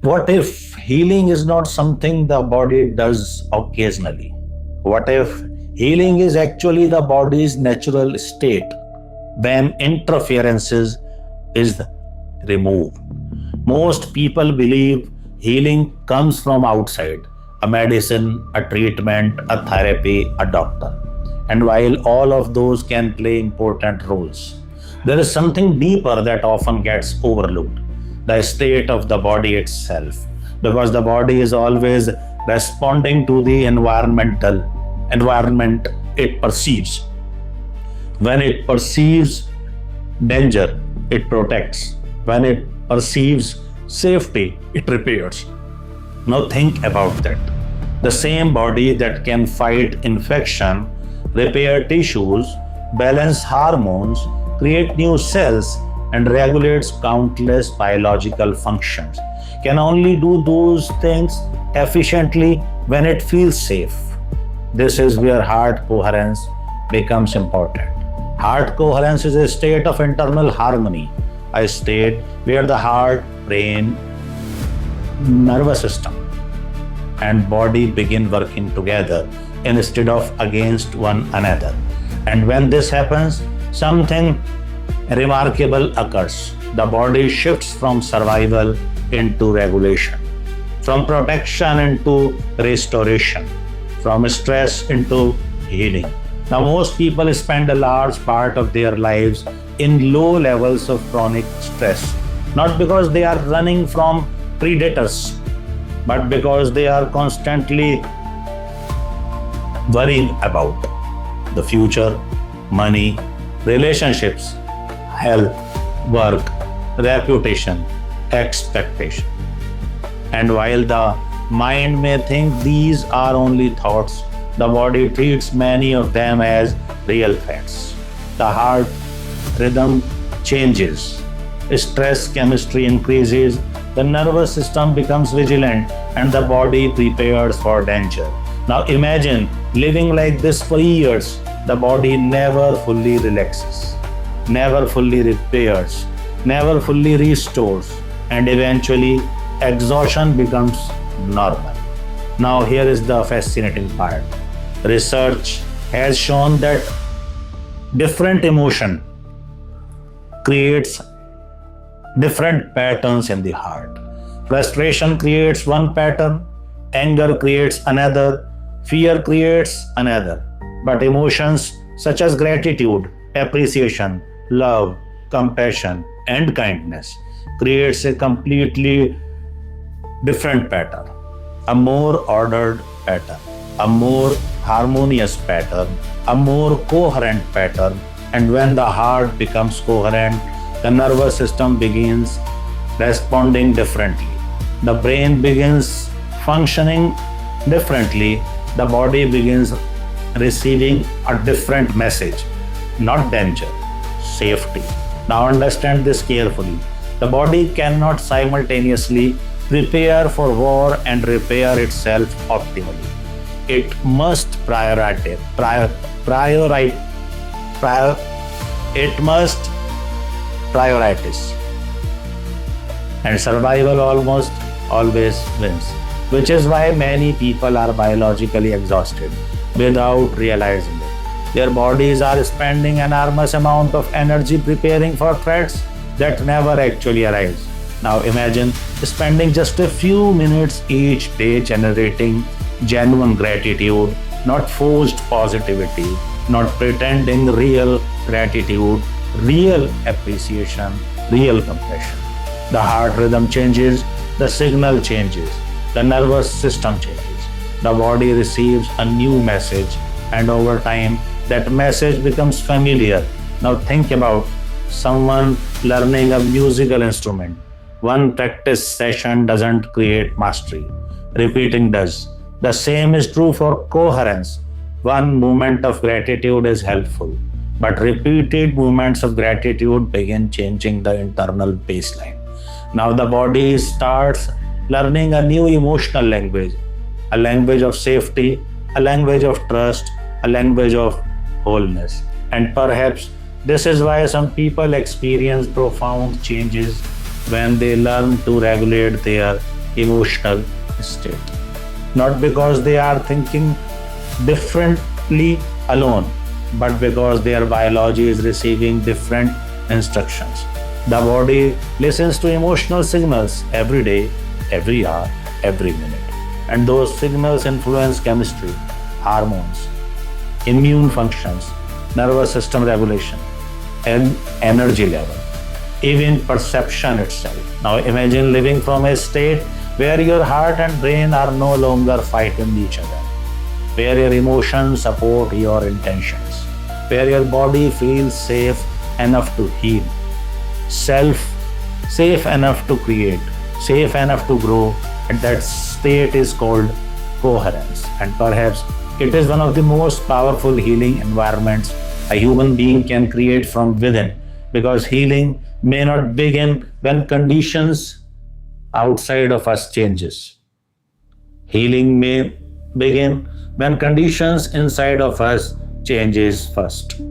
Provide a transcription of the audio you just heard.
What if healing is not something the body does occasionally? What if healing is actually the body's natural state when interferences is removed? Most people believe healing comes from outside, a medicine, a treatment, a therapy, a doctor. And while all of those can play important roles, there is something deeper that often gets overlooked: the state of the body itself. Because the body is always responding to the environment it perceives. When it perceives danger, it protects. When it perceives safety, it repairs. Now think about that. The same body that can fight infection, repair tissues, balance hormones, create new cells, and regulates countless biological functions can only do those things efficiently when it feels safe. This is where heart coherence becomes important. Heart coherence is a state of internal harmony, a state where the heart, brain, nervous system, and body begin working together instead of against one another. And when this happens, something remarkable occurs. The body shifts from survival into regulation, from protection into restoration, from stress into healing. Now, most people spend a large part of their lives in low levels of chronic stress, not because they are running from predators, but because they are constantly worrying about the future, money, relationships, health, work, reputation, expectation. And while the mind may think these are only thoughts, the body treats many of them as real facts. The heart rhythm changes, stress chemistry increases, the nervous system becomes vigilant, and the body prepares for danger. Now imagine living like this for years. The body never fully relaxes, never fully repairs, never fully restores, and eventually exhaustion becomes normal. Now, here is the fascinating part. Research has shown that different emotion creates different patterns in the heart. Frustration creates one pattern, anger creates another, fear creates another. But emotions such as gratitude, appreciation, love, compassion, and kindness creates a completely different pattern, a more ordered pattern, a more harmonious pattern, a more coherent pattern. And when the heart becomes coherent, the nervous system begins responding differently. The brain begins functioning differently. The body begins receiving a different message, not danger, safety. Now understand this carefully. The body cannot simultaneously prepare for war and repair itself optimally. It must prioritize. And survival almost always wins, which is why many people are biologically exhausted without realizing it. Their bodies are spending an enormous amount of energy preparing for threats that never actually arise. Now imagine spending just a few minutes each day generating genuine gratitude, not forced positivity, not pretending, real gratitude, real appreciation, real compassion. The heart rhythm changes, the signal changes, the nervous system changes. The body receives a new message, and over time, that message becomes familiar. Now think about someone learning a musical instrument. One practice session doesn't create mastery, repeating does. The same is true for coherence. One moment of gratitude is helpful, but repeated moments of gratitude begin changing the internal baseline. Now the body starts learning a new emotional language, a language of safety, a language of trust, a language of wholeness. And perhaps this is why some people experience profound changes when they learn to regulate their emotional state. Not because they are thinking differently alone, but because their biology is receiving different instructions. The body listens to emotional signals every day, every hour, every minute. And those signals influence chemistry, hormones, immune functions, nervous system regulation, and energy level, even perception itself. Now imagine living from a state where your heart and brain are no longer fighting each other, where your emotions support your intentions, where your body feels safe enough to heal, safe enough to create, safe enough to grow, and that state is called coherence. And perhaps it is one of the most powerful healing environments a human being can create from within, because healing may not begin when conditions outside of us changes. Healing may begin when conditions inside of us changes first.